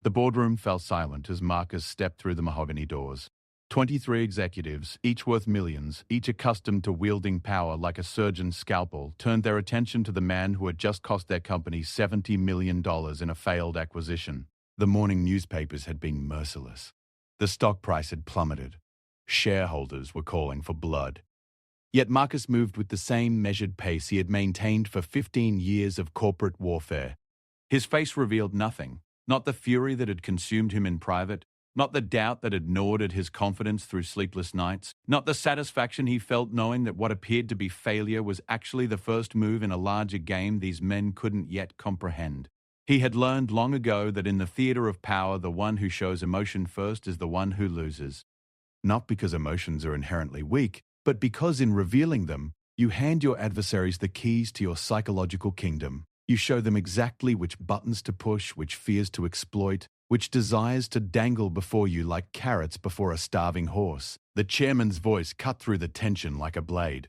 The boardroom fell silent as Marcus stepped through the mahogany doors. 23 executives, each worth millions, each accustomed to wielding power like a surgeon's scalpel, turned their attention to the man who had just cost their company $70 million in a failed acquisition. The morning newspapers had been merciless. The stock price had plummeted. Shareholders were calling for blood. Yet Marcus moved with the same measured pace he had maintained for 15 years of corporate warfare. His face revealed nothing, not the fury that had consumed him in private, not the doubt that had gnawed at his confidence through sleepless nights, not the satisfaction he felt knowing that what appeared to be failure was actually the first move in a larger game these men couldn't yet comprehend. He had learned long ago that in the theater of power, the one who shows emotion first is the one who loses. Not because emotions are inherently weak, but because in revealing them, you hand your adversaries the keys to your psychological kingdom. You show them exactly which buttons to push, which fears to exploit, which desires to dangle before you like carrots before a starving horse. The chairman's voice cut through the tension like a blade.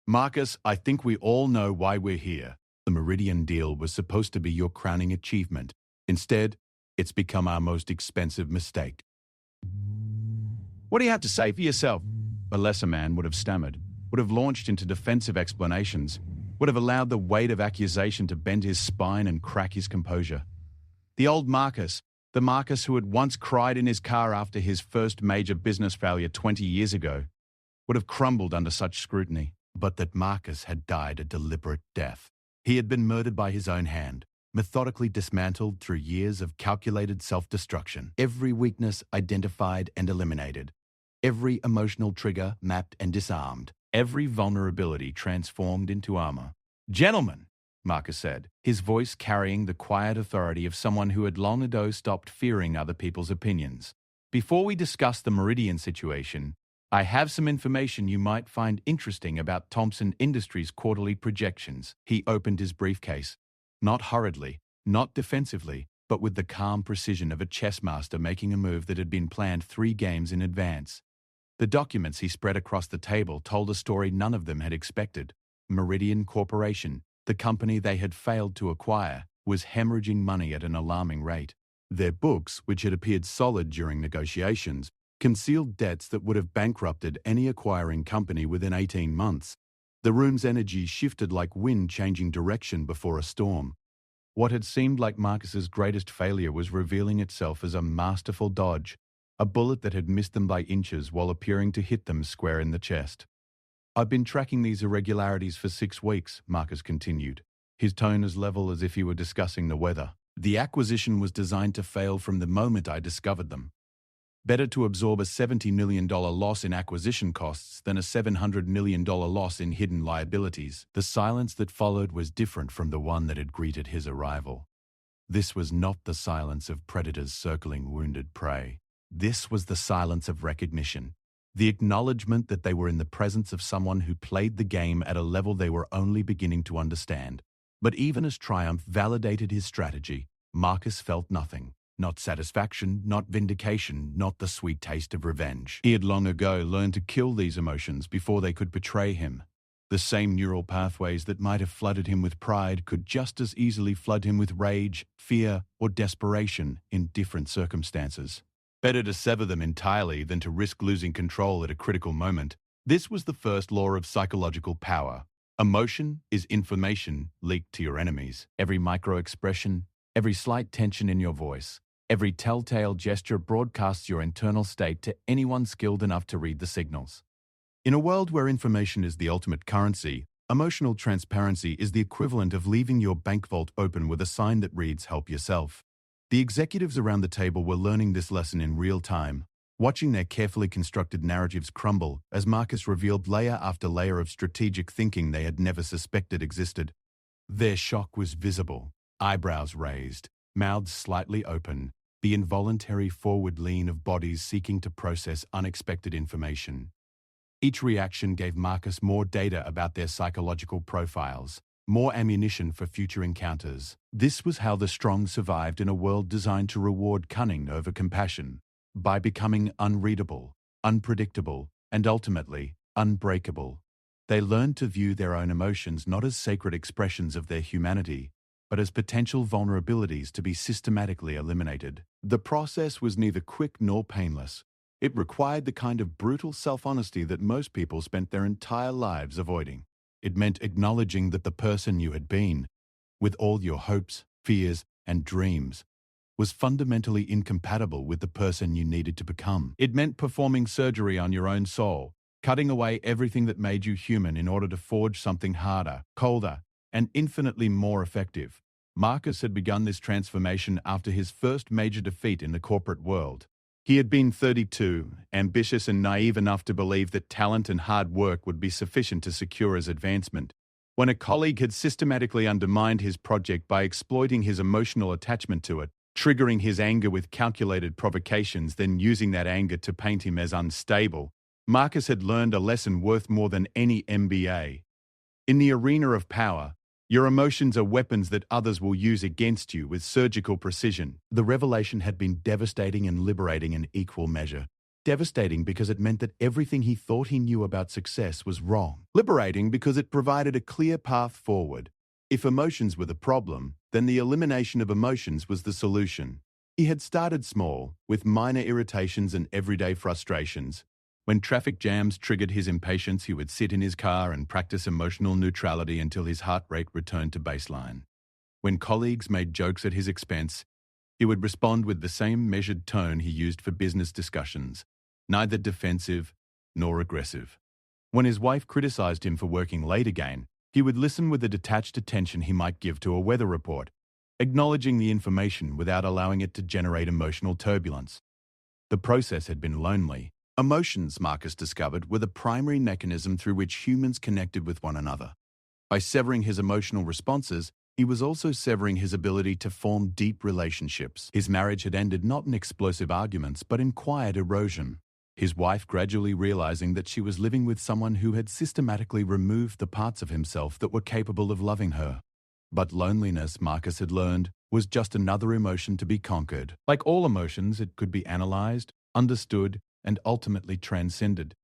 Marcus, I think we all know why we're here. The Meridian deal was supposed to be your crowning achievement. Instead, it's become our most expensive mistake. What do you have to say for yourself? A lesser man would have stammered, would have launched into defensive explanations, would have allowed the weight of accusation to bend his spine and crack his composure. The old Marcus, the Marcus who had once cried in his car after his first major business failure 20 years ago, would have crumbled under such scrutiny. But that Marcus had died a deliberate death. He had been murdered by his own hand, methodically dismantled through years of calculated self-destruction. Every weakness identified and eliminated. Every emotional trigger mapped and disarmed. Every vulnerability transformed into armor. Gentlemen, Marcus said, his voice carrying the quiet authority of someone who had long ago stopped fearing other people's opinions. Before we discuss the Meridian situation, I have some information you might find interesting about Thompson Industries' quarterly projections. He opened his briefcase, not hurriedly, not defensively, but with the calm precision of a chess master making a move that had been planned 3 games in advance. The documents he spread across the table told a story none of them had expected. Meridian Corporation, the company they had failed to acquire, was hemorrhaging money at an alarming rate. Their books, which had appeared solid during negotiations, concealed debts that would have bankrupted any acquiring company within 18 months. The room's energy shifted like wind changing direction before a storm. What had seemed like Marcus's greatest failure was revealing itself as a masterful dodge, a bullet that had missed them by inches while appearing to hit them square in the chest. I've been tracking these irregularities for 6 weeks, Marcus continued, his tone as level as if he were discussing the weather. The acquisition was designed to fail from the moment I discovered them. Better to absorb a $70 million loss in acquisition costs than a $700 million loss in hidden liabilities. The silence that followed was different from the one that had greeted his arrival. This was not the silence of predators circling wounded prey. This was the silence of recognition, the acknowledgement that they were in the presence of someone who played the game at a level they were only beginning to understand. But even as triumph validated his strategy, Marcus felt nothing. Not satisfaction, not vindication, not the sweet taste of revenge. He had long ago learned to kill these emotions before they could betray him. The same neural pathways that might have flooded him with pride could just as easily flood him with rage, fear, or desperation in different circumstances. Better to sever them entirely than to risk losing control at a critical moment. This was the first law of psychological power. Emotion is information leaked to your enemies. Every micro-expression, every slight tension in your voice, every telltale gesture broadcasts your internal state to anyone skilled enough to read the signals. In a world where information is the ultimate currency, emotional transparency is the equivalent of leaving your bank vault open with a sign that reads, "Help yourself." The executives around the table were learning this lesson in real time, watching their carefully constructed narratives crumble as Marcus revealed layer after layer of strategic thinking they had never suspected existed. Their shock was visible, eyebrows raised, mouths slightly open, the involuntary forward lean of bodies seeking to process unexpected information. Each reaction gave Marcus more data about their psychological profiles, more ammunition for future encounters. This was how the strong survived in a world designed to reward cunning over compassion, by becoming unreadable, unpredictable, and ultimately, unbreakable. They learned to view their own emotions not as sacred expressions of their humanity, but as potential vulnerabilities to be systematically eliminated. The process was neither quick nor painless. It required the kind of brutal self-honesty that most people spent their entire lives avoiding. It meant acknowledging that the person you had been, with all your hopes, fears, and dreams, was fundamentally incompatible with the person you needed to become. It meant performing surgery on your own soul, cutting away everything that made you human in order to forge something harder, colder, and infinitely more effective. Marcus had begun this transformation after his first major defeat in the corporate world. He had been 32, ambitious and naive enough to believe that talent and hard work would be sufficient to secure his advancement, when a colleague had systematically undermined his project by exploiting his emotional attachment to it, triggering his anger with calculated provocations, then using that anger to paint him as unstable. Marcus had learned a lesson worth more than any MBA. In the arena of power, your emotions are weapons that others will use against you with surgical precision. The revelation had been devastating and liberating in equal measure. Devastating because it meant that everything he thought he knew about success was wrong. Liberating because it provided a clear path forward. If emotions were the problem, then the elimination of emotions was the solution. He had started small, with minor irritations and everyday frustrations. When traffic jams triggered his impatience, he would sit in his car and practice emotional neutrality until his heart rate returned to baseline. When colleagues made jokes at his expense, he would respond with the same measured tone he used for business discussions, neither defensive nor aggressive. When his wife criticized him for working late again, he would listen with the detached attention he might give to a weather report, acknowledging the information without allowing it to generate emotional turbulence. The process had been lonely. Emotions, Marcus discovered, were the primary mechanism through which humans connected with one another. By severing his emotional responses, he was also severing his ability to form deep relationships. His marriage had ended not in explosive arguments, but in quiet erosion. His wife gradually realizing that she was living with someone who had systematically removed the parts of himself that were capable of loving her. But loneliness, Marcus had learned, was just another emotion to be conquered. Like all emotions, it could be analyzed, understood, and ultimately transcended.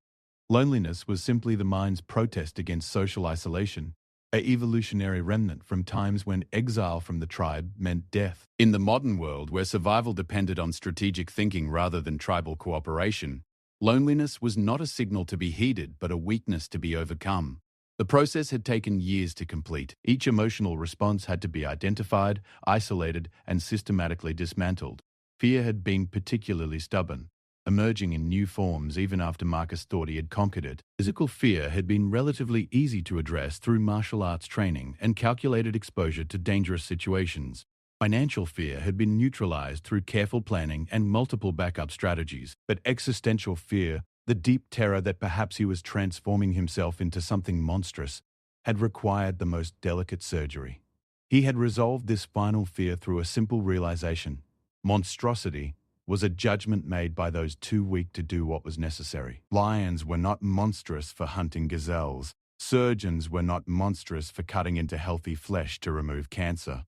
Loneliness was simply the mind's protest against social isolation, an evolutionary remnant from times when exile from the tribe meant death. In the modern world, where survival depended on strategic thinking rather than tribal cooperation, loneliness was not a signal to be heeded, but a weakness to be overcome. The process had taken years to complete. Each emotional response had to be identified, isolated, and systematically dismantled. Fear had been particularly stubborn, emerging in new forms even after Marcus thought he had conquered it. Physical fear had been relatively easy to address through martial arts training and calculated exposure to dangerous situations. Financial fear had been neutralized through careful planning and multiple backup strategies. But existential fear, the deep terror that perhaps he was transforming himself into something monstrous, had required the most delicate surgery. He had resolved this final fear through a simple realization: monstrosity was a judgment made by those too weak to do what was necessary. Lions were not monstrous for hunting gazelles. Surgeons were not monstrous for cutting into healthy flesh to remove cancer.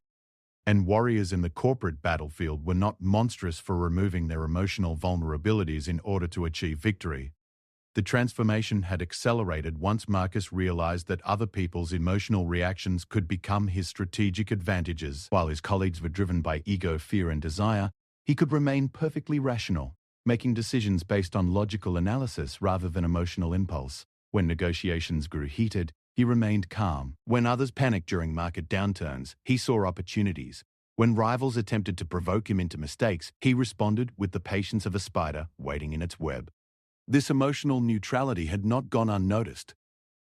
And warriors in the corporate battlefield were not monstrous for removing their emotional vulnerabilities in order to achieve victory. The transformation had accelerated once Marcus realized that other people's emotional reactions could become his strategic advantages. While his colleagues were driven by ego, fear, and desire, he could remain perfectly rational, making decisions based on logical analysis rather than emotional impulse. When negotiations grew heated, he remained calm. When others panicked during market downturns, he saw opportunities. When rivals attempted to provoke him into mistakes, he responded with the patience of a spider waiting in its web. This emotional neutrality had not gone unnoticed.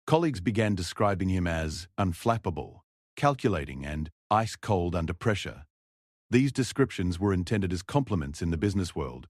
Colleagues began describing him as unflappable, calculating, and ice-cold under pressure. These descriptions were intended as compliments in the business world.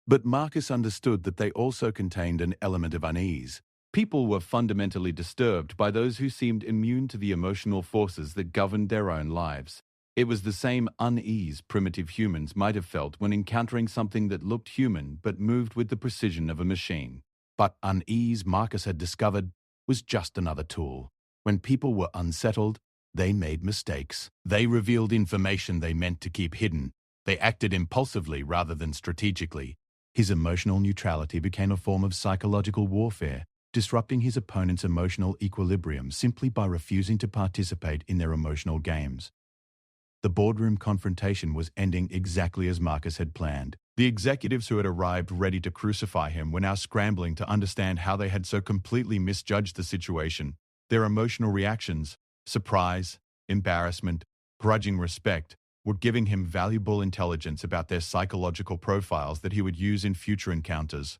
But Marcus understood that they also contained an element of unease. People were fundamentally disturbed by those who seemed immune to the emotional forces that governed their own lives. It was the same unease primitive humans might have felt when encountering something that looked human but moved with the precision of a machine. But unease, Marcus had discovered, was just another tool. When people were unsettled, they made mistakes. They revealed information they meant to keep hidden. They acted impulsively rather than strategically. His emotional neutrality became a form of psychological warfare, disrupting his opponent's emotional equilibrium simply by refusing to participate in their emotional games. The boardroom confrontation was ending exactly as Marcus had planned. The executives who had arrived ready to crucify him were now scrambling to understand how they had so completely misjudged the situation. Their emotional reactions, surprise, embarrassment, grudging respect, were giving him valuable intelligence about their psychological profiles that he would use in future encounters.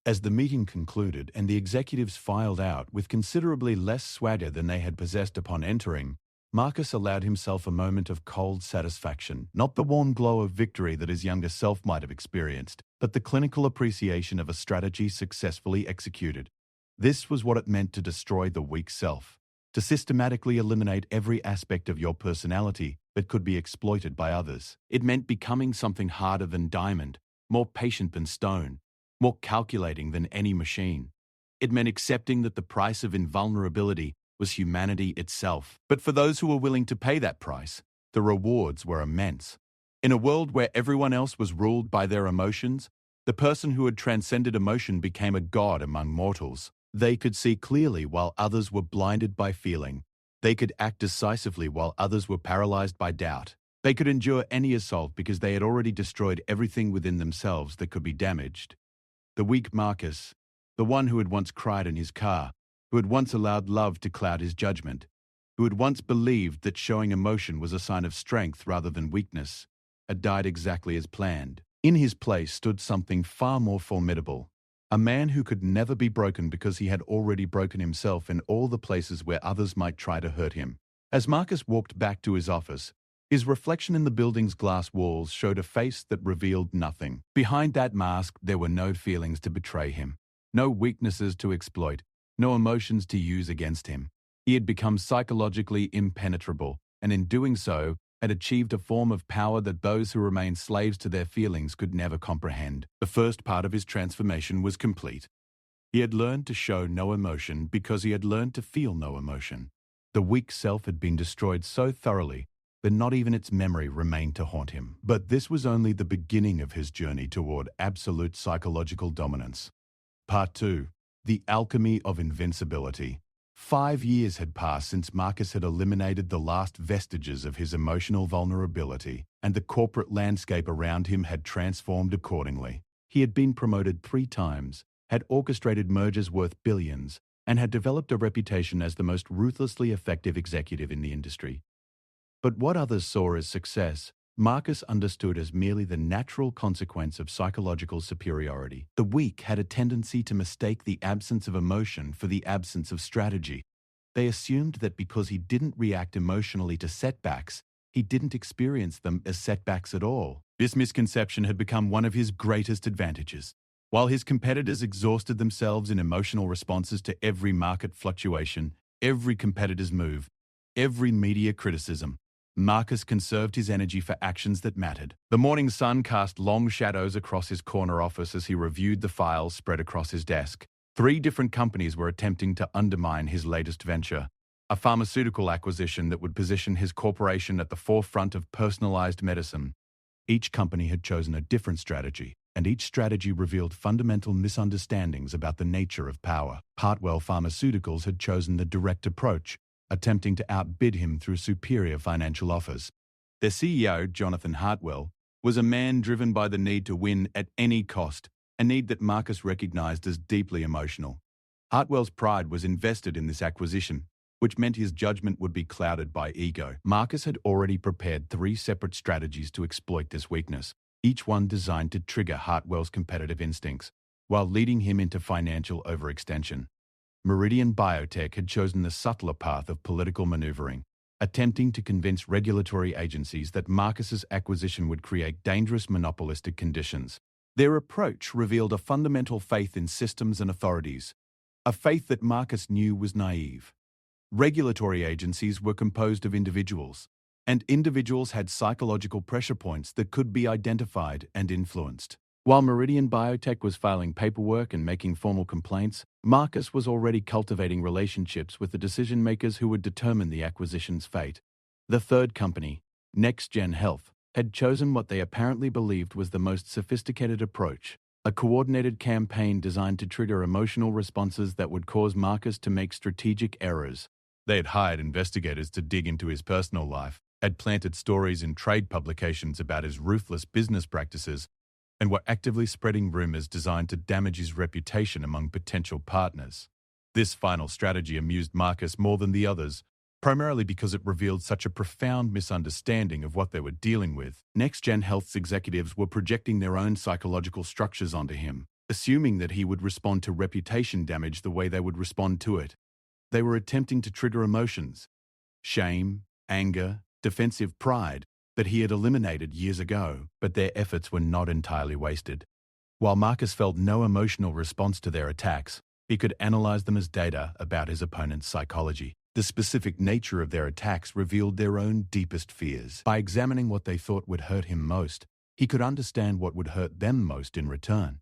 As the meeting concluded and the executives filed out with considerably less swagger than they had possessed upon entering, Marcus allowed himself a moment of cold satisfaction, not the warm glow of victory that his younger self might have experienced, but the clinical appreciation of a strategy successfully executed. This was what it meant to destroy the weak self, to systematically eliminate every aspect of your personality that could be exploited by others. It meant becoming something harder than diamond, more patient than stone, more calculating than any machine. It meant accepting that the price of invulnerability was humanity itself. But for those who were willing to pay that price, the rewards were immense. In a world where everyone else was ruled by their emotions, the person who had transcended emotion became a god among mortals. They could see clearly while others were blinded by feeling. They could act decisively while others were paralyzed by doubt. They could endure any assault because they had already destroyed everything within themselves that could be damaged. The weak Marcus, the one who had once cried in his car, who had once allowed love to cloud his judgment, who had once believed that showing emotion was a sign of strength rather than weakness, had died exactly as planned. In his place stood something far more formidable, a man who could never be broken because he had already broken himself in all the places where others might try to hurt him. As Marcus walked back to his office, his reflection in the building's glass walls showed a face that revealed nothing. Behind that mask, there were no feelings to betray him, no weaknesses to exploit, no emotions to use against him. He had become psychologically impenetrable, and in doing so, had achieved a form of power that those who remained slaves to their feelings could never comprehend. The first part of his transformation was complete. He had learned to show no emotion because he had learned to feel no emotion. The weak self had been destroyed so thoroughly that not even its memory remained to haunt him. But this was only the beginning of his journey toward absolute psychological dominance. Part 2. The Alchemy of Invincibility. 5 years had passed since Marcus had eliminated the last vestiges of his emotional vulnerability, and the corporate landscape around him had transformed accordingly. He had been promoted 3 times, had orchestrated mergers worth billions, and had developed a reputation as the most ruthlessly effective executive in the industry. But what others saw as success, Marcus understood as merely the natural consequence of psychological superiority. The weak had a tendency to mistake the absence of emotion for the absence of strategy. They assumed that because he didn't react emotionally to setbacks, he didn't experience them as setbacks at all. This misconception had become one of his greatest advantages. While his competitors exhausted themselves in emotional responses to every market fluctuation, every competitor's move, every media criticism, Marcus conserved his energy for actions that mattered. The morning sun cast long shadows across his corner office as he reviewed the files spread across his desk. 3 different companies were attempting to undermine his latest venture, a pharmaceutical acquisition that would position his corporation at the forefront of personalized medicine. Each company had chosen a different strategy, and each strategy revealed fundamental misunderstandings about the nature of power. Hartwell Pharmaceuticals had chosen the direct approach, attempting to outbid him through superior financial offers. Their CEO, Jonathan Hartwell, was a man driven by the need to win at any cost, a need that Marcus recognized as deeply emotional. Hartwell's pride was invested in this acquisition, which meant his judgment would be clouded by ego. Marcus had already prepared 3 separate strategies to exploit this weakness, each one designed to trigger Hartwell's competitive instincts, while leading him into financial overextension. Meridian Biotech had chosen the subtler path of political maneuvering, attempting to convince regulatory agencies that Marcus's acquisition would create dangerous monopolistic conditions. Their approach revealed a fundamental faith in systems and authorities, a faith that Marcus knew was naive. Regulatory agencies were composed of individuals, and individuals had psychological pressure points that could be identified and influenced. While Meridian Biotech was filing paperwork and making formal complaints, Marcus was already cultivating relationships with the decision-makers who would determine the acquisition's fate. The third company, NextGen Health, had chosen what they apparently believed was the most sophisticated approach, a coordinated campaign designed to trigger emotional responses that would cause Marcus to make strategic errors. They had hired investigators to dig into his personal life, had planted stories in trade publications about his ruthless business practices, and were actively spreading rumors designed to damage his reputation among potential partners. This final strategy amused Marcus more than the others, primarily because it revealed such a profound misunderstanding of what they were dealing with. Next-Gen Health's executives were projecting their own psychological structures onto him, assuming that he would respond to reputation damage the way they would respond to it. They were attempting to trigger emotions, shame, anger, defensive pride, that he had eliminated years ago, but their efforts were not entirely wasted. While Marcus felt no emotional response to their attacks, he could analyze them as data about his opponent's psychology. The specific nature of their attacks revealed their own deepest fears. By examining what they thought would hurt him most, he could understand what would hurt them most in return.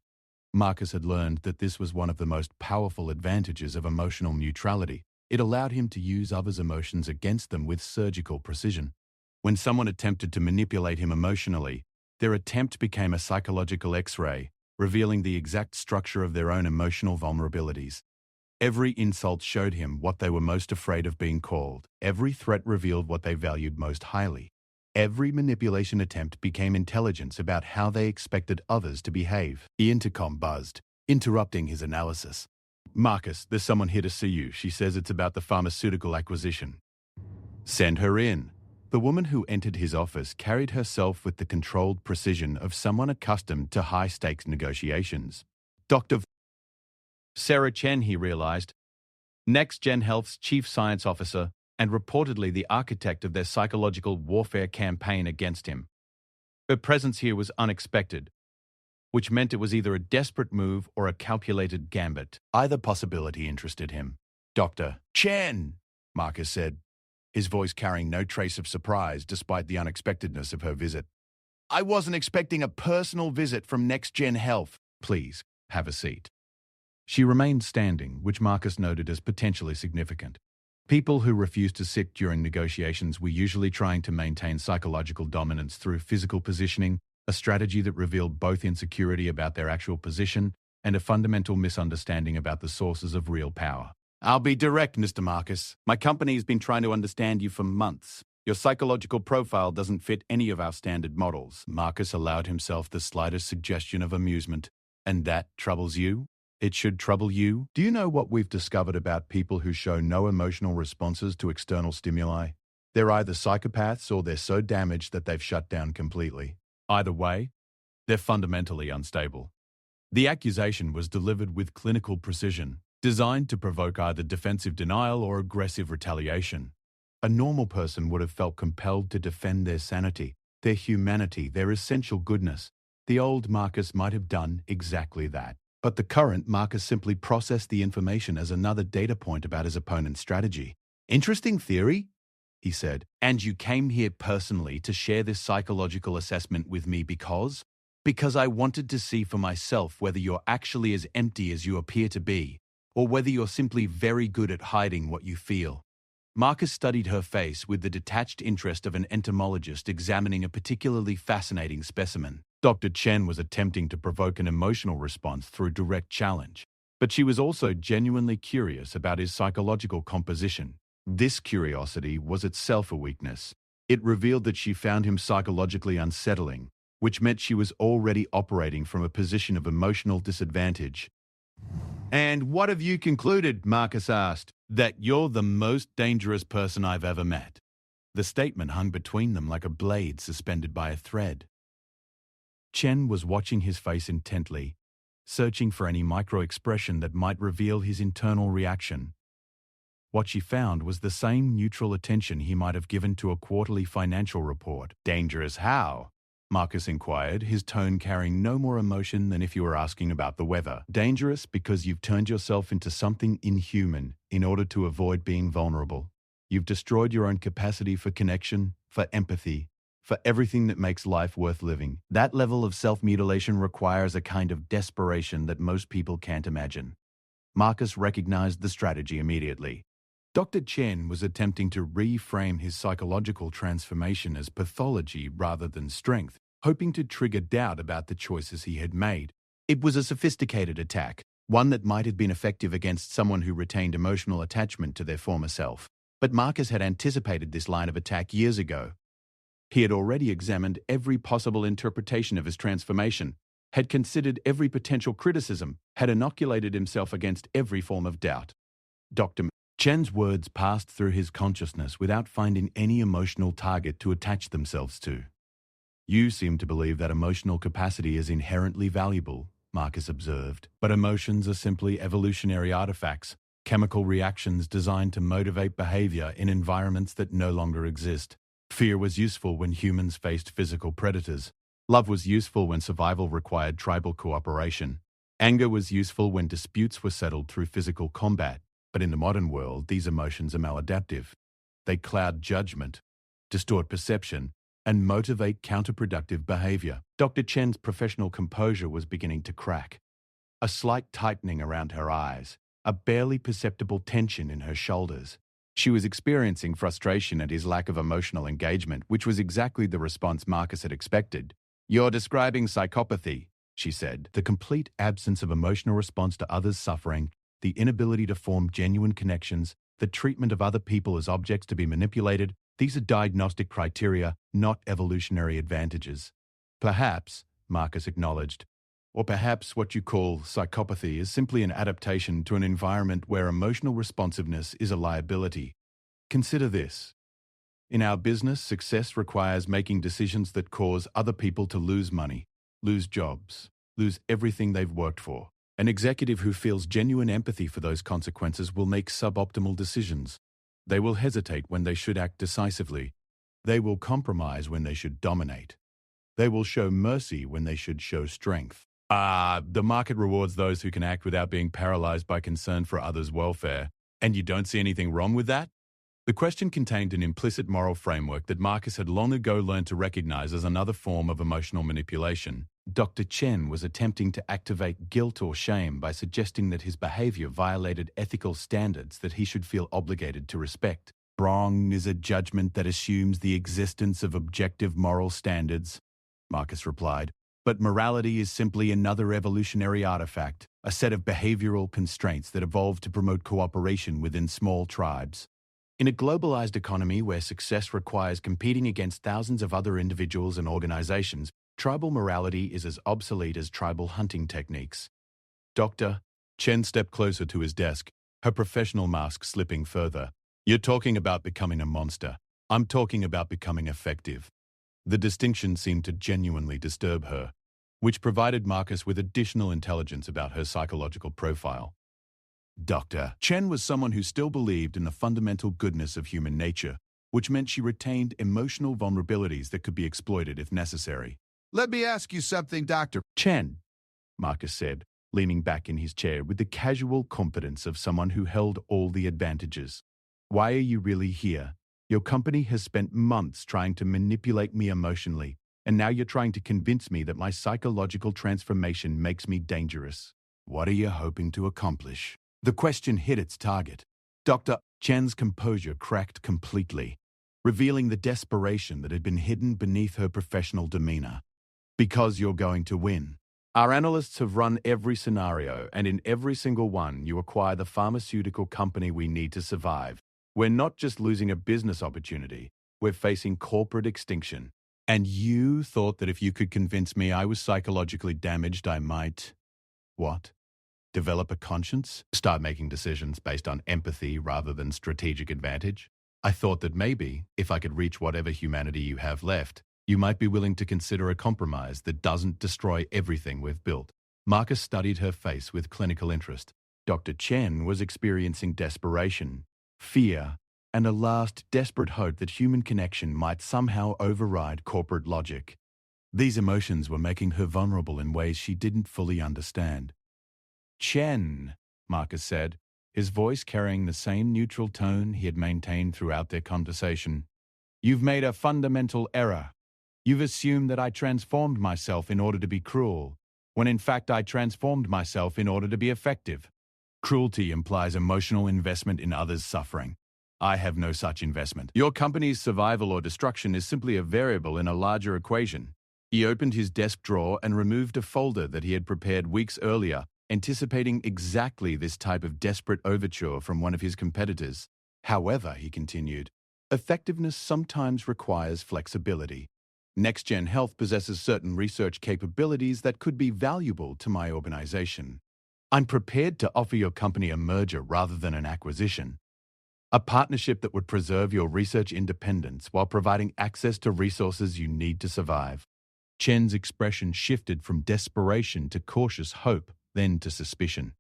Marcus had learned that this was one of the most powerful advantages of emotional neutrality. It allowed him to use others' emotions against them with surgical precision. When someone attempted to manipulate him emotionally, their attempt became a psychological X-ray, revealing the exact structure of their own emotional vulnerabilities. Every insult showed him what they were most afraid of being called. Every threat revealed what they valued most highly. Every manipulation attempt became intelligence about how they expected others to behave. The intercom buzzed, interrupting his analysis. "Marcus, there's someone here to see you. She says it's about the pharmaceutical acquisition." "Send her in." The woman who entered his office carried herself with the controlled precision of someone accustomed to high-stakes negotiations. Dr. Sarah Chen, he realized, Next-Gen Health's chief science officer and reportedly the architect of their psychological warfare campaign against him. Her presence here was unexpected, which meant it was either a desperate move or a calculated gambit. Either possibility interested him. "Dr. Chen," Marcus said, his voice carrying no trace of surprise despite the unexpectedness of her visit. "I wasn't expecting a personal visit from Next-Gen Health. Please, have a seat." She remained standing, which Marcus noted as potentially significant. People who refused to sit during negotiations were usually trying to maintain psychological dominance through physical positioning, a strategy that revealed both insecurity about their actual position and a fundamental misunderstanding about the sources of real power. "I'll be direct, Mr. Marcus. My company has been trying to understand you for months. Your psychological profile doesn't fit any of our standard models." Marcus allowed himself the slightest suggestion of amusement. "And that troubles you? It should trouble you. Do you know what we've discovered about people who show no emotional responses to external stimuli? They're either psychopaths or they're so damaged that they've shut down completely. Either way, they're fundamentally unstable." The accusation was delivered with clinical precision, designed to provoke either defensive denial or aggressive retaliation. A normal person would have felt compelled to defend their sanity, their humanity, their essential goodness. The old Marcus might have done exactly that. But the current Marcus simply processed the information as another data point about his opponent's strategy. "Interesting theory," he said. "And you came here personally to share this psychological assessment with me because I wanted to see for myself whether you're actually as empty as you appear to be, or whether you're simply very good at hiding what you feel." Marcus studied her face with the detached interest of an entomologist examining a particularly fascinating specimen. Dr. Chen was attempting to provoke an emotional response through direct challenge, but she was also genuinely curious about his psychological composition. This curiosity was itself a weakness. It revealed that she found him psychologically unsettling, which meant she was already operating from a position of emotional disadvantage. "And what have you concluded?" Marcus asked. "That you're the most dangerous person I've ever met." The statement hung between them like a blade suspended by a thread. Chen was watching his face intently, searching for any micro-expression that might reveal his internal reaction. What she found was the same neutral attention he might have given to a quarterly financial report. "Dangerous how?" Marcus inquired, his tone carrying no more emotion than if you were asking about the weather. "Dangerous because you've turned yourself into something inhuman in order to avoid being vulnerable. You've destroyed your own capacity for connection, for empathy, for everything that makes life worth living. That level of self-mutilation requires a kind of desperation that most people can't imagine." Marcus recognized the strategy immediately. Dr. Chen was attempting to reframe his psychological transformation as pathology rather than strength, hoping to trigger doubt about the choices he had made. It was a sophisticated attack, one that might have been effective against someone who retained emotional attachment to their former self. But Marcus had anticipated this line of attack years ago. He had already examined every possible interpretation of his transformation, had considered every potential criticism, had inoculated himself against every form of doubt. Dr. Chen's words passed through his consciousness without finding any emotional target to attach themselves to. You seem to believe that emotional capacity is inherently valuable, Marcus observed, but emotions are simply evolutionary artifacts, chemical reactions designed to motivate behavior in environments that no longer exist. Fear was useful when humans faced physical predators. Love was useful when survival required tribal cooperation. Anger was useful when disputes were settled through physical combat. But in the modern world, these emotions are maladaptive. They cloud judgment, distort perception, and motivate counterproductive behavior. Dr. Chen's professional composure was beginning to crack. A slight tightening around her eyes, a barely perceptible tension in her shoulders. She was experiencing frustration at his lack of emotional engagement, which was exactly the response Marcus had expected. "You're describing psychopathy," she said. The complete absence of emotional response to others' suffering, the inability to form genuine connections, the treatment of other people as objects to be manipulated, these are diagnostic criteria, not evolutionary advantages. Perhaps, Marcus acknowledged, or perhaps what you call psychopathy is simply an adaptation to an environment where emotional responsiveness is a liability. Consider this. In our business, success requires making decisions that cause other people to lose money, lose jobs, lose everything they've worked for. An executive who feels genuine empathy for those consequences will make suboptimal decisions. They will hesitate when they should act decisively. They will compromise when they should dominate. They will show mercy when they should show strength. The market rewards those who can act without being paralyzed by concern for others' welfare. And you don't see anything wrong with that? The question contained an implicit moral framework that Marcus had long ago learned to recognize as another form of emotional manipulation. Dr. Chen was attempting to activate guilt or shame by suggesting that his behavior violated ethical standards that he should feel obligated to respect. Wrong is a judgment that assumes the existence of objective moral standards, Marcus replied. But morality is simply another evolutionary artifact, a set of behavioral constraints that evolved to promote cooperation within small tribes. In a globalized economy where success requires competing against thousands of other individuals and organizations, tribal morality is as obsolete as tribal hunting techniques. Dr. Chen stepped closer to his desk, her professional mask slipping further. "You're talking about becoming a monster. I'm talking about becoming effective." The distinction seemed to genuinely disturb her, which provided Marcus with additional intelligence about her psychological profile. Dr. Chen was someone who still believed in the fundamental goodness of human nature, which meant she retained emotional vulnerabilities that could be exploited if necessary. "Let me ask you something, Dr. Chen," Marcus said, leaning back in his chair with the casual confidence of someone who held all the advantages. "Why are you really here? Your company has spent months trying to manipulate me emotionally, and now you're trying to convince me that my psychological transformation makes me dangerous. What are you hoping to accomplish?" The question hit its target. Dr. Chen's composure cracked completely, revealing the desperation that had been hidden beneath her professional demeanor. "Because you're going to win. Our analysts have run every scenario, and in every single one, you acquire the pharmaceutical company we need to survive. We're not just losing a business opportunity, we're facing corporate extinction. And you thought that if you could convince me I was psychologically damaged, I might... what? Develop a conscience? Start making decisions based on empathy rather than strategic advantage? I thought that maybe, if I could reach whatever humanity you have left, you might be willing to consider a compromise that doesn't destroy everything we've built." Marcus studied her face with clinical interest. Dr. Chen was experiencing desperation, fear, and a last desperate hope that human connection might somehow override corporate logic. These emotions were making her vulnerable in ways she didn't fully understand. "Chen," Marcus said, his voice carrying the same neutral tone he had maintained throughout their conversation. "You've made a fundamental error. You've assumed that I transformed myself in order to be cruel, when in fact I transformed myself in order to be effective. Cruelty implies emotional investment in others' suffering. I have no such investment. Your company's survival or destruction is simply a variable in a larger equation." He opened his desk drawer and removed a folder that he had prepared weeks earlier, anticipating exactly this type of desperate overture from one of his competitors. "However," he continued, Effectiveness sometimes requires flexibility. NextGen Health possesses certain research capabilities that could be valuable to my organization. I'm prepared to offer your company a merger rather than an acquisition. A partnership that would preserve your research independence while providing access to resources you need to survive. Chen's expression shifted from desperation to cautious hope, then to suspicion.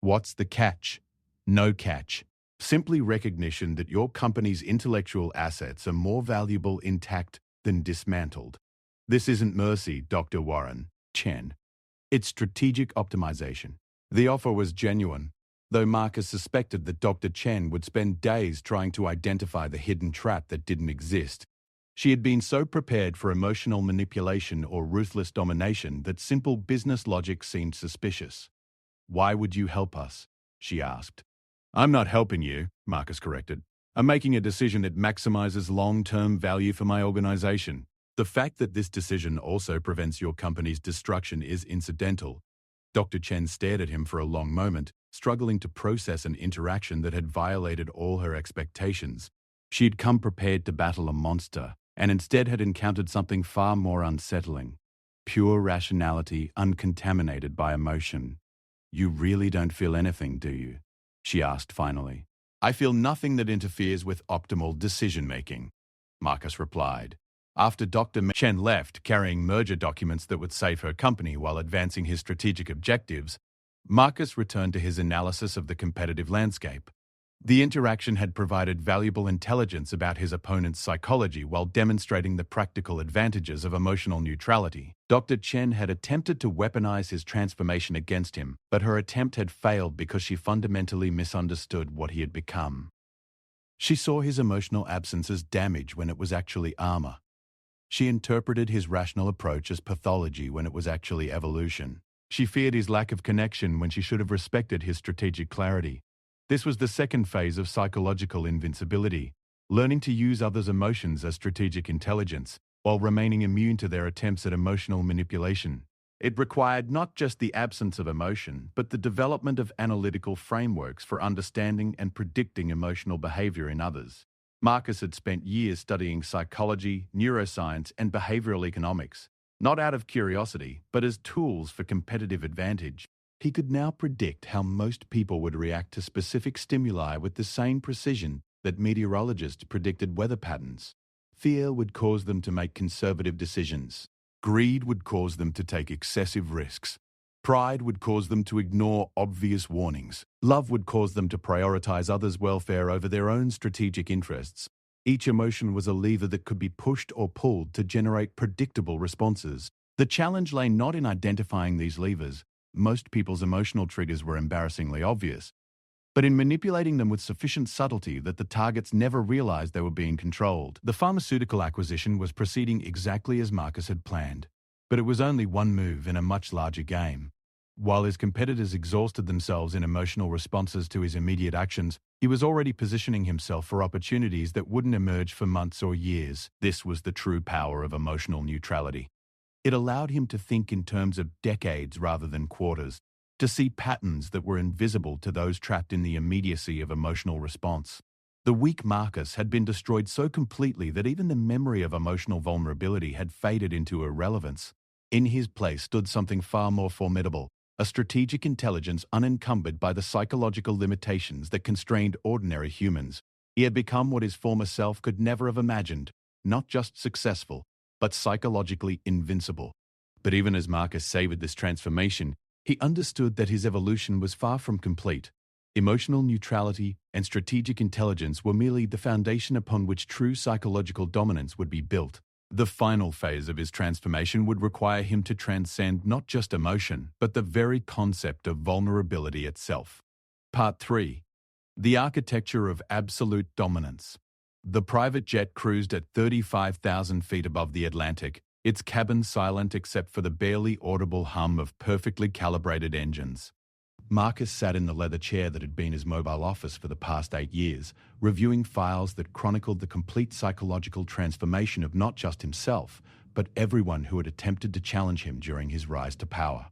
What's the catch? No catch. Simply recognition that your company's intellectual assets are more valuable intact than dismantled. This isn't mercy, Dr. Warren, Chen. It's strategic optimization. The offer was genuine, though Marcus suspected that Dr. Chen would spend days trying to identify the hidden trap that didn't exist. She had been so prepared for emotional manipulation or ruthless domination that simple business logic seemed suspicious. "Why would you help us?" she asked. "I'm not helping you," Marcus corrected. "I'm making a decision that maximizes long-term value for my organization. The fact that this decision also prevents your company's destruction is incidental." Dr. Chen stared at him for a long moment, struggling to process an interaction that had violated all her expectations. She had come prepared to battle a monster, and instead had encountered something far more unsettling. Pure rationality uncontaminated by emotion. "You really don't feel anything, do you?" she asked finally. "I feel nothing that interferes with optimal decision-making," Marcus replied. After Dr. Chen left, carrying merger documents that would save her company while advancing his strategic objectives, Marcus returned to his analysis of the competitive landscape. The interaction had provided valuable intelligence about his opponent's psychology while demonstrating the practical advantages of emotional neutrality. Dr. Chen had attempted to weaponize his transformation against him, but her attempt had failed because she fundamentally misunderstood what he had become. She saw his emotional absence as damage when it was actually armor. She interpreted his rational approach as pathology when it was actually evolution. She feared his lack of connection when she should have respected his strategic clarity. This was the second phase of psychological invincibility, learning to use others' emotions as strategic intelligence, while remaining immune to their attempts at emotional manipulation. It required not just the absence of emotion, but the development of analytical frameworks for understanding and predicting emotional behavior in others. Marcus had spent years studying psychology, neuroscience, and behavioral economics, not out of curiosity, but as tools for competitive advantage. He could now predict how most people would react to specific stimuli with the same precision that meteorologists predicted weather patterns. Fear would cause them to make conservative decisions. Greed would cause them to take excessive risks. Pride would cause them to ignore obvious warnings. Love would cause them to prioritize others' welfare over their own strategic interests. Each emotion was a lever that could be pushed or pulled to generate predictable responses. The challenge lay not in identifying these levers. Most people's emotional triggers were embarrassingly obvious, but in manipulating them with sufficient subtlety that the targets never realized they were being controlled. The pharmaceutical acquisition was proceeding exactly as Marcus had planned, but it was only one move in a much larger game. While his competitors exhausted themselves in emotional responses to his immediate actions, he was already positioning himself for opportunities that wouldn't emerge for months or years. This was the true power of emotional neutrality. It allowed him to think in terms of decades rather than quarters, to see patterns that were invisible to those trapped in the immediacy of emotional response. The weak Marcus had been destroyed so completely that even the memory of emotional vulnerability had faded into irrelevance. In his place stood something far more formidable, a strategic intelligence unencumbered by the psychological limitations that constrained ordinary humans. He had become what his former self could never have imagined, not just successful, but psychologically invincible. But even as Marcus savored this transformation, he understood that his evolution was far from complete. Emotional neutrality and strategic intelligence were merely the foundation upon which true psychological dominance would be built. The final phase of his transformation would require him to transcend not just emotion, but the very concept of vulnerability itself. Part 3. The Architecture of Absolute Dominance. The private jet cruised at 35,000 feet above the Atlantic, its cabin silent except for the barely audible hum of perfectly calibrated engines. Marcus sat in the leather chair that had been his mobile office for the past 8 years, reviewing files that chronicled the complete psychological transformation of not just himself, but everyone who had attempted to challenge him during his rise to power.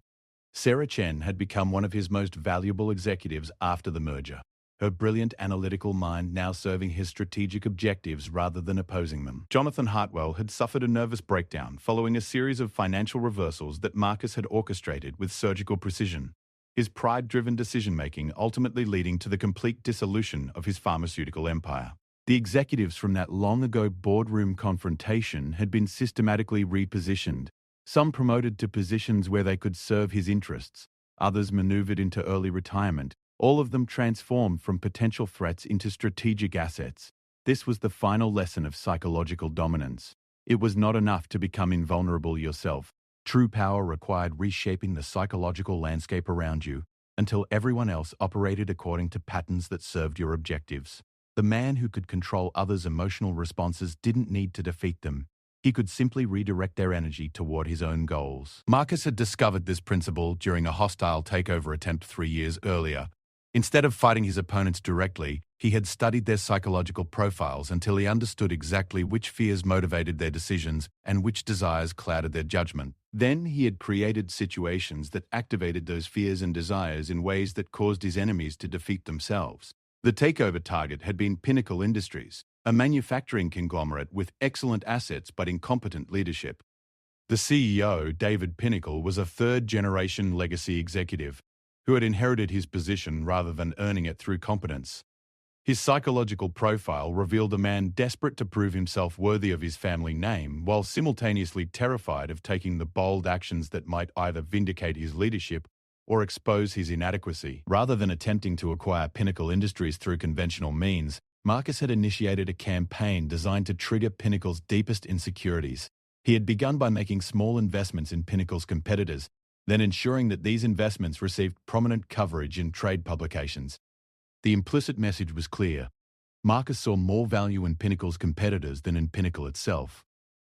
Sarah Chen had become one of his most valuable executives after the merger. her brilliant analytical mind now serving his strategic objectives rather than opposing them. Jonathan Hartwell had suffered a nervous breakdown following a series of financial reversals that Marcus had orchestrated with surgical precision, his pride-driven decision-making ultimately leading to the complete dissolution of his pharmaceutical empire. The executives from that long-ago boardroom confrontation had been systematically repositioned, some promoted to positions where they could serve his interests, others maneuvered into early retirement, all of them transformed from potential threats into strategic assets. This was the final lesson of psychological dominance. It was not enough to become invulnerable yourself. True power required reshaping the psychological landscape around you until everyone else operated according to patterns that served your objectives. The man who could control others' emotional responses didn't need to defeat them. He could simply redirect their energy toward his own goals. Marcus had discovered this principle during a hostile takeover attempt 3 years earlier. Instead of fighting his opponents directly, he had studied their psychological profiles until he understood exactly which fears motivated their decisions and which desires clouded their judgment. Then he had created situations that activated those fears and desires in ways that caused his enemies to defeat themselves. The takeover target had been Pinnacle Industries, a manufacturing conglomerate with excellent assets but incompetent leadership. The CEO, David Pinnacle, was a third-generation legacy executive who had inherited his position rather than earning it through competence. His psychological profile revealed a man desperate to prove himself worthy of his family name, while simultaneously terrified of taking the bold actions that might either vindicate his leadership or expose his inadequacy. Rather than attempting to acquire Pinnacle Industries through conventional means, Marcus had initiated a campaign designed to trigger Pinnacle's deepest insecurities. He had begun by making small investments in Pinnacle's competitors, then ensuring that these investments received prominent coverage in trade publications. The implicit message was clear. Marcus saw more value in Pinnacle's competitors than in Pinnacle itself.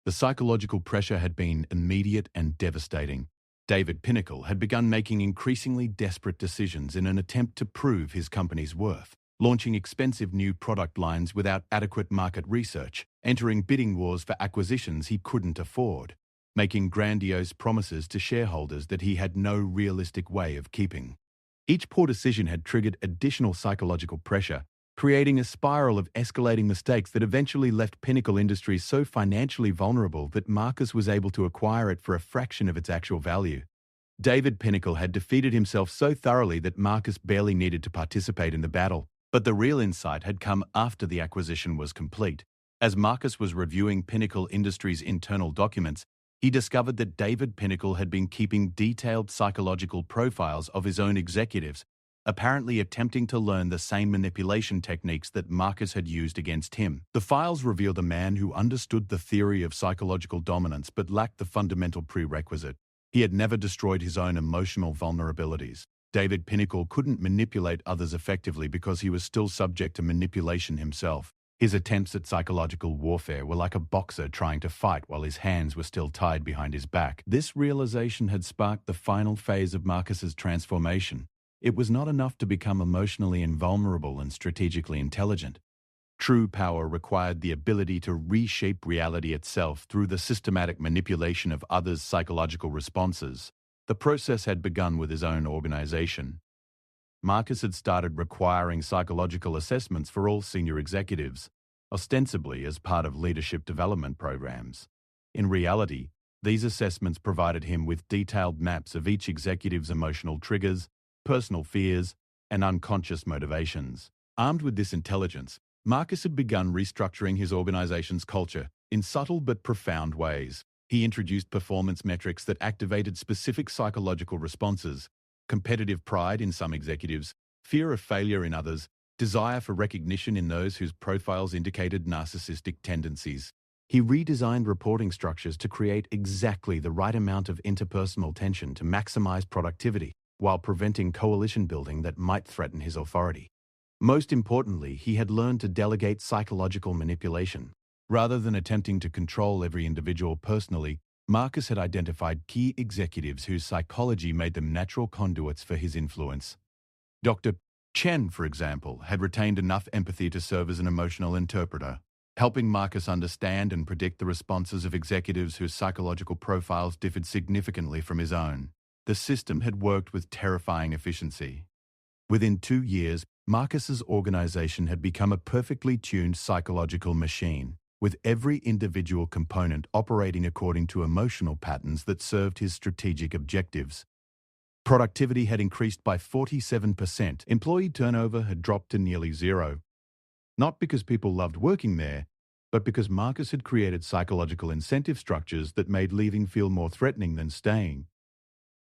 The psychological pressure had been immediate and devastating. David Pinnacle had begun making increasingly desperate decisions in an attempt to prove his company's worth, launching expensive new product lines without adequate market research, entering bidding wars for acquisitions he couldn't afford, making grandiose promises to shareholders that he had no realistic way of keeping. Each poor decision had triggered additional psychological pressure, creating a spiral of escalating mistakes that eventually left Pinnacle Industries so financially vulnerable that Marcus was able to acquire it for a fraction of its actual value. David Pinnacle had defeated himself so thoroughly that Marcus barely needed to participate in the battle. But the real insight had come after the acquisition was complete. As Marcus was reviewing Pinnacle Industries' internal documents, he discovered that David Pinnacle had been keeping detailed psychological profiles of his own executives, apparently attempting to learn the same manipulation techniques that Marcus had used against him. The files revealed a man who understood the theory of psychological dominance but lacked the fundamental prerequisite. He had never destroyed his own emotional vulnerabilities. David Pinnacle couldn't manipulate others effectively because he was still subject to manipulation himself. His attempts at psychological warfare were like a boxer trying to fight while his hands were still tied behind his back. This realization had sparked the final phase of Marcus's transformation. It was not enough to become emotionally invulnerable and strategically intelligent. True power required the ability to reshape reality itself through the systematic manipulation of others' psychological responses. The process had begun with his own organization. Marcus had started requiring psychological assessments for all senior executives, ostensibly as part of leadership development programs. In reality, these assessments provided him with detailed maps of each executive's emotional triggers, personal fears, and unconscious motivations. Armed with this intelligence, Marcus had begun restructuring his organization's culture in subtle but profound ways. He introduced performance metrics that activated specific psychological responses: competitive pride in some executives, fear of failure in others, desire for recognition in those whose profiles indicated narcissistic tendencies. He redesigned reporting structures to create exactly the right amount of interpersonal tension to maximize productivity, while preventing coalition building that might threaten his authority. Most importantly, he had learned to delegate psychological manipulation. Rather than attempting to control every individual personally, Marcus had identified key executives whose psychology made them natural conduits for his influence. Dr. Chen, for example, had retained enough empathy to serve as an emotional interpreter, helping Marcus understand and predict the responses of executives whose psychological profiles differed significantly from his own. The system had worked with terrifying efficiency. Within 2 years, Marcus's organization had become a perfectly tuned psychological machine, with every individual component operating according to emotional patterns that served his strategic objectives. Productivity had increased by 47%. Employee turnover had dropped to nearly zero. Not because people loved working there, but because Marcus had created psychological incentive structures that made leaving feel more threatening than staying.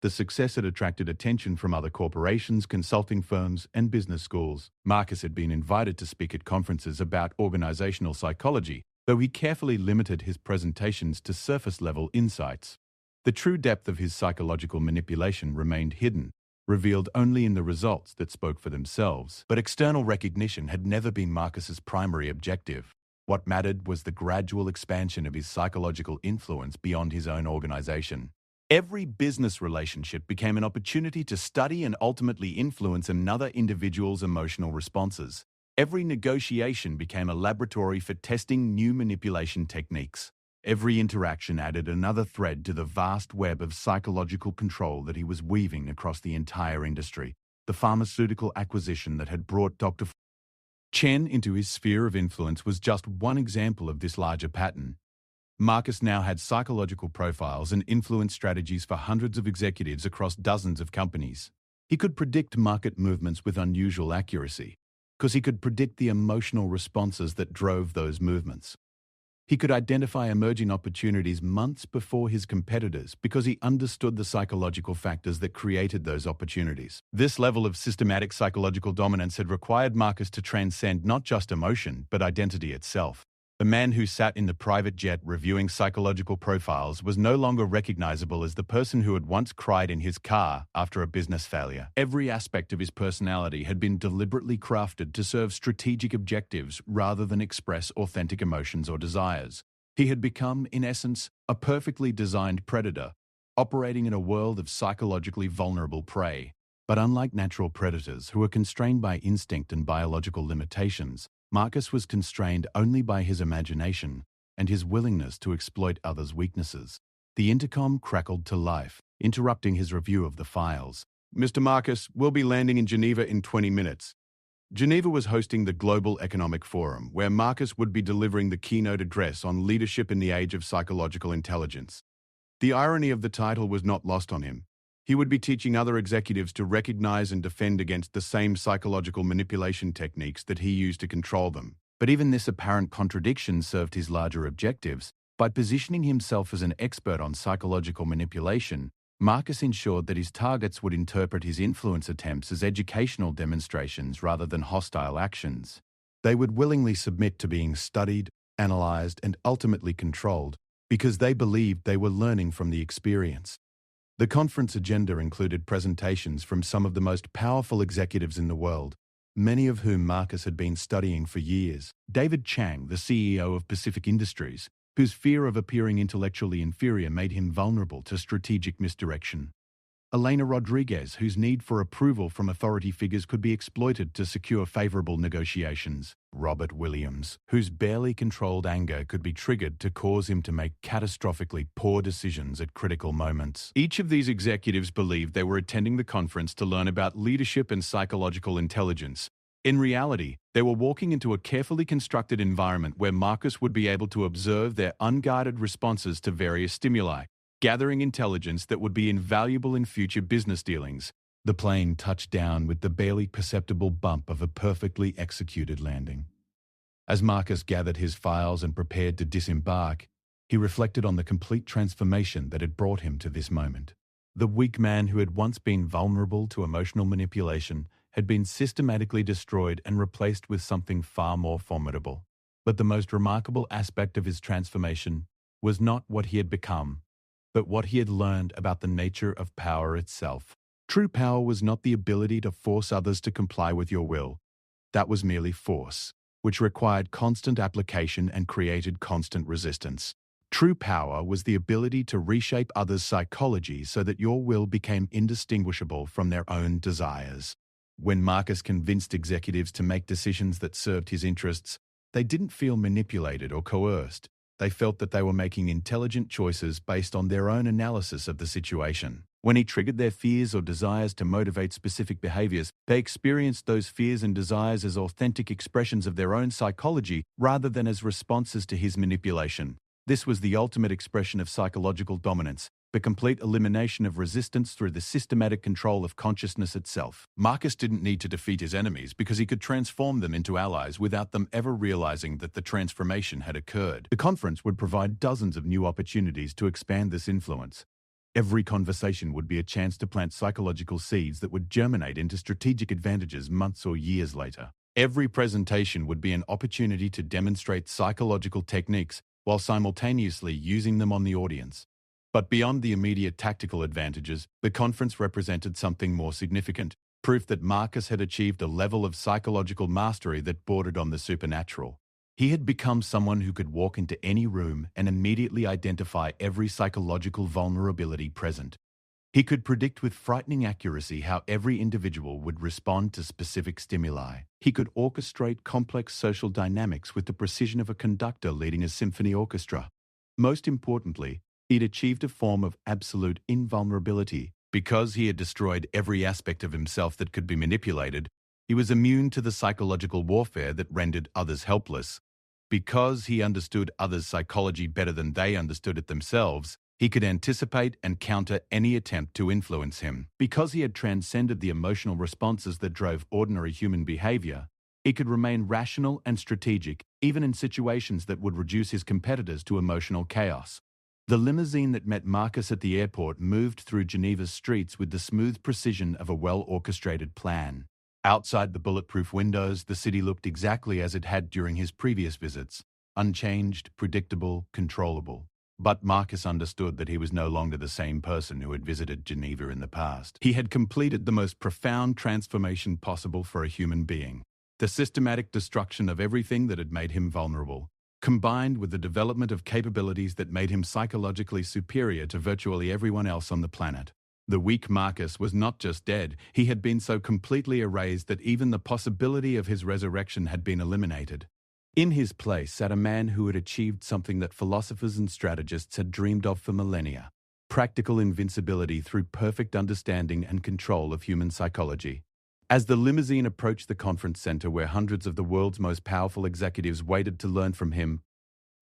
The success had attracted attention from other corporations, consulting firms, and business schools. Marcus had been invited to speak at conferences about organizational psychology, though he carefully limited his presentations to surface-level insights. The true depth of his psychological manipulation remained hidden, revealed only in the results that spoke for themselves. But external recognition had never been Marcus's primary objective. What mattered was the gradual expansion of his psychological influence beyond his own organization. Every business relationship became an opportunity to study and ultimately influence another individual's emotional responses. Every negotiation became a laboratory for testing new manipulation techniques. Every interaction added another thread to the vast web of psychological control that he was weaving across the entire industry. The pharmaceutical acquisition that had brought Dr. Chen into his sphere of influence was just one example of this larger pattern. Marcus now had psychological profiles and influence strategies for hundreds of executives across dozens of companies. He could predict market movements with unusual accuracy, because he could predict the emotional responses that drove those movements. He could identify emerging opportunities months before his competitors because he understood the psychological factors that created those opportunities. This level of systematic psychological dominance had required Marcus to transcend not just emotion, but identity itself. The man who sat in the private jet reviewing psychological profiles was no longer recognizable as the person who had once cried in his car after a business failure. Every aspect of his personality had been deliberately crafted to serve strategic objectives rather than express authentic emotions or desires. He had become, in essence, a perfectly designed predator, operating in a world of psychologically vulnerable prey. But unlike natural predators who are constrained by instinct and biological limitations, Marcus was constrained only by his imagination and his willingness to exploit others' weaknesses. The intercom crackled to life, interrupting his review of the files. "Mr. Marcus, we'll be landing in Geneva in 20 minutes. Geneva was hosting the Global Economic Forum, where Marcus would be delivering the keynote address on leadership in the age of psychological intelligence. The irony of the title was not lost on him. He would be teaching other executives to recognize and defend against the same psychological manipulation techniques that he used to control them. But even this apparent contradiction served his larger objectives. By positioning himself as an expert on psychological manipulation, Marcus ensured that his targets would interpret his influence attempts as educational demonstrations rather than hostile actions. They would willingly submit to being studied, analyzed, and ultimately controlled because they believed they were learning from the experience. The conference agenda included presentations from some of the most powerful executives in the world, many of whom Marcus had been studying for years. David Chang, the CEO of Pacific Industries, whose fear of appearing intellectually inferior made him vulnerable to strategic misdirection. Elena Rodriguez, whose need for approval from authority figures could be exploited to secure favorable negotiations. Robert Williams, whose barely controlled anger could be triggered to cause him to make catastrophically poor decisions at critical moments. Each of these executives believed they were attending the conference to learn about leadership and psychological intelligence. In reality, they were walking into a carefully constructed environment where Marcus would be able to observe their unguided responses to various stimuli, gathering intelligence that would be invaluable in future business dealings. The plane touched down with the barely perceptible bump of a perfectly executed landing. As Marcus gathered his files and prepared to disembark, he reflected on the complete transformation that had brought him to this moment. The weak man who had once been vulnerable to emotional manipulation had been systematically destroyed and replaced with something far more formidable. But the most remarkable aspect of his transformation was not what he had become, but what he had learned about the nature of power itself. True power was not the ability to force others to comply with your will. That was merely force, which required constant application and created constant resistance. True power was the ability to reshape others' psychology so that your will became indistinguishable from their own desires. When Marcus convinced executives to make decisions that served his interests, they didn't feel manipulated or coerced. They felt that they were making intelligent choices based on their own analysis of the situation. When he triggered their fears or desires to motivate specific behaviors, they experienced those fears and desires as authentic expressions of their own psychology rather than as responses to his manipulation. This was the ultimate expression of psychological dominance, the complete elimination of resistance through the systematic control of consciousness itself. Marcus didn't need to defeat his enemies because he could transform them into allies without them ever realizing that the transformation had occurred. The conference would provide dozens of new opportunities to expand this influence. Every conversation would be a chance to plant psychological seeds that would germinate into strategic advantages months or years later. Every presentation would be an opportunity to demonstrate psychological techniques while simultaneously using them on the audience. But beyond the immediate tactical advantages, the conference represented something more significant, proof that Marcus had achieved a level of psychological mastery that bordered on the supernatural. He had become someone who could walk into any room and immediately identify every psychological vulnerability present. He could predict with frightening accuracy how every individual would respond to specific stimuli. He could orchestrate complex social dynamics with the precision of a conductor leading a symphony orchestra. Most importantly, he'd achieved a form of absolute invulnerability. Because he had destroyed every aspect of himself that could be manipulated, he was immune to the psychological warfare that rendered others helpless. Because he understood others' psychology better than they understood it themselves, he could anticipate and counter any attempt to influence him. Because he had transcended the emotional responses that drove ordinary human behavior, he could remain rational and strategic, even in situations that would reduce his competitors to emotional chaos. The limousine that met Marcus at the airport moved through Geneva's streets with the smooth precision of a well-orchestrated plan. Outside the bulletproof windows, the city looked exactly as it had during his previous visits, unchanged, predictable, controllable. But Marcus understood that he was no longer the same person who had visited Geneva in the past. He had completed the most profound transformation possible for a human being. The systematic destruction of everything that had made him vulnerable, combined with the development of capabilities that made him psychologically superior to virtually everyone else on the planet. The weak Marcus was not just dead, he had been so completely erased that even the possibility of his resurrection had been eliminated. In his place sat a man who had achieved something that philosophers and strategists had dreamed of for millennia: practical invincibility through perfect understanding and control of human psychology. As the limousine approached the conference center where hundreds of the world's most powerful executives waited to learn from him,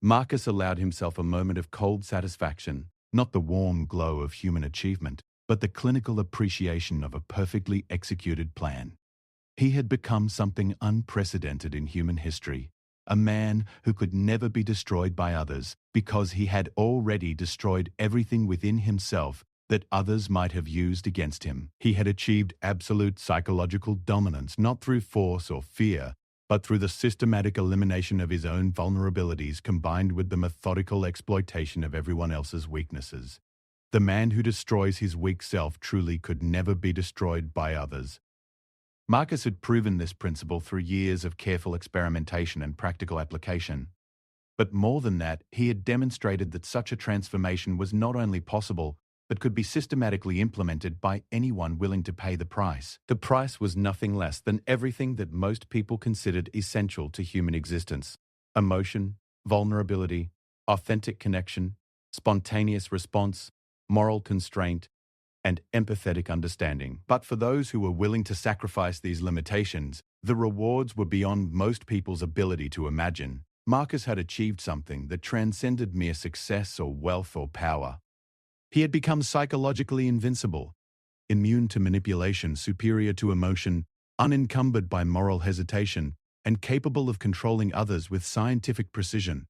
Marcus allowed himself a moment of cold satisfaction, not the warm glow of human achievement, but the clinical appreciation of a perfectly executed plan. He had become something unprecedented in human history, a man who could never be destroyed by others because he had already destroyed everything within himself that others might have used against him. He had achieved absolute psychological dominance not through force or fear, but through the systematic elimination of his own vulnerabilities combined with the methodical exploitation of everyone else's weaknesses. The man who destroys his weak self truly could never be destroyed by others. Marcus had proven this principle through years of careful experimentation and practical application. But more than that, he had demonstrated that such a transformation was not only possible, but could be systematically implemented by anyone willing to pay the price. The price was nothing less than everything that most people considered essential to human existence: emotion, vulnerability, authentic connection, spontaneous response, moral constraint, and empathetic understanding. But for those who were willing to sacrifice these limitations, the rewards were beyond most people's ability to imagine. Marcus had achieved something that transcended mere success or wealth or power. He had become psychologically invincible, immune to manipulation, superior to emotion, unencumbered by moral hesitation, and capable of controlling others with scientific precision.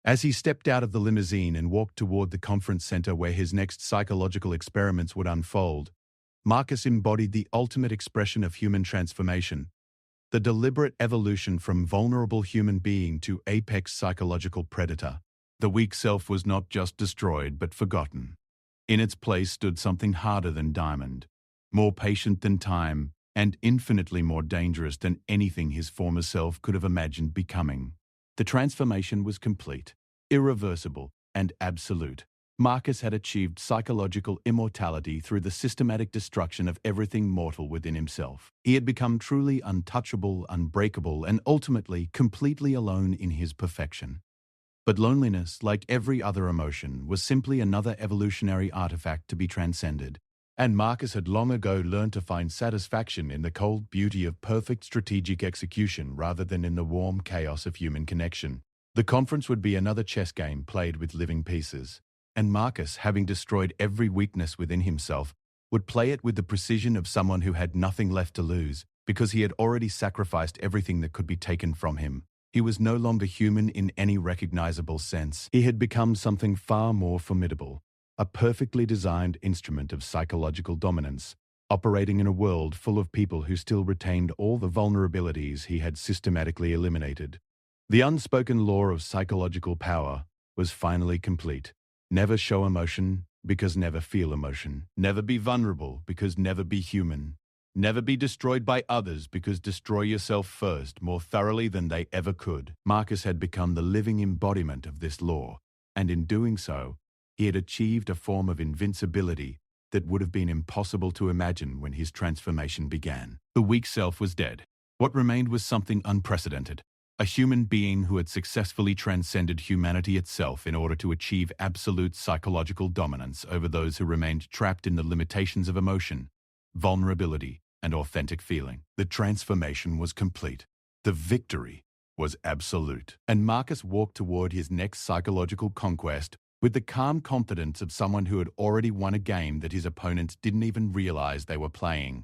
As he stepped out of the limousine and walked toward the conference center where his next psychological experiments would unfold, Marcus embodied the ultimate expression of human transformation, the deliberate evolution from vulnerable human being to apex psychological predator. The weak self was not just destroyed but forgotten. In its place stood something harder than diamond, more patient than time, and infinitely more dangerous than anything his former self could have imagined becoming. The transformation was complete, irreversible, and absolute. Marcus had achieved psychological immortality through the systematic destruction of everything mortal within himself. He had become truly untouchable, unbreakable, and ultimately completely alone in his perfection. But loneliness, like every other emotion, was simply another evolutionary artifact to be transcended. And Marcus had long ago learned to find satisfaction in the cold beauty of perfect strategic execution rather than in the warm chaos of human connection. The conference would be another chess game played with living pieces, and Marcus, having destroyed every weakness within himself, would play it with the precision of someone who had nothing left to lose, because he had already sacrificed everything that could be taken from him. He was no longer human in any recognizable sense. He had become something far more formidable, a perfectly designed instrument of psychological dominance, operating in a world full of people who still retained all the vulnerabilities he had systematically eliminated. The unspoken law of psychological power was finally complete. Never show emotion, because never feel emotion. Never be vulnerable, because never be human. Never be destroyed by others, because destroy yourself first, more thoroughly than they ever could. Marcus had become the living embodiment of this law, and in doing so, he had achieved a form of invincibility that would have been impossible to imagine when his transformation began. The weak self was dead. What remained was something unprecedented. A human being who had successfully transcended humanity itself in order to achieve absolute psychological dominance over those who remained trapped in the limitations of emotion, vulnerability, and authentic feeling. The transformation was complete. The victory was absolute. And Marcus walked toward his next psychological conquest with the calm confidence of someone who had already won a game that his opponents didn't even realize they were playing.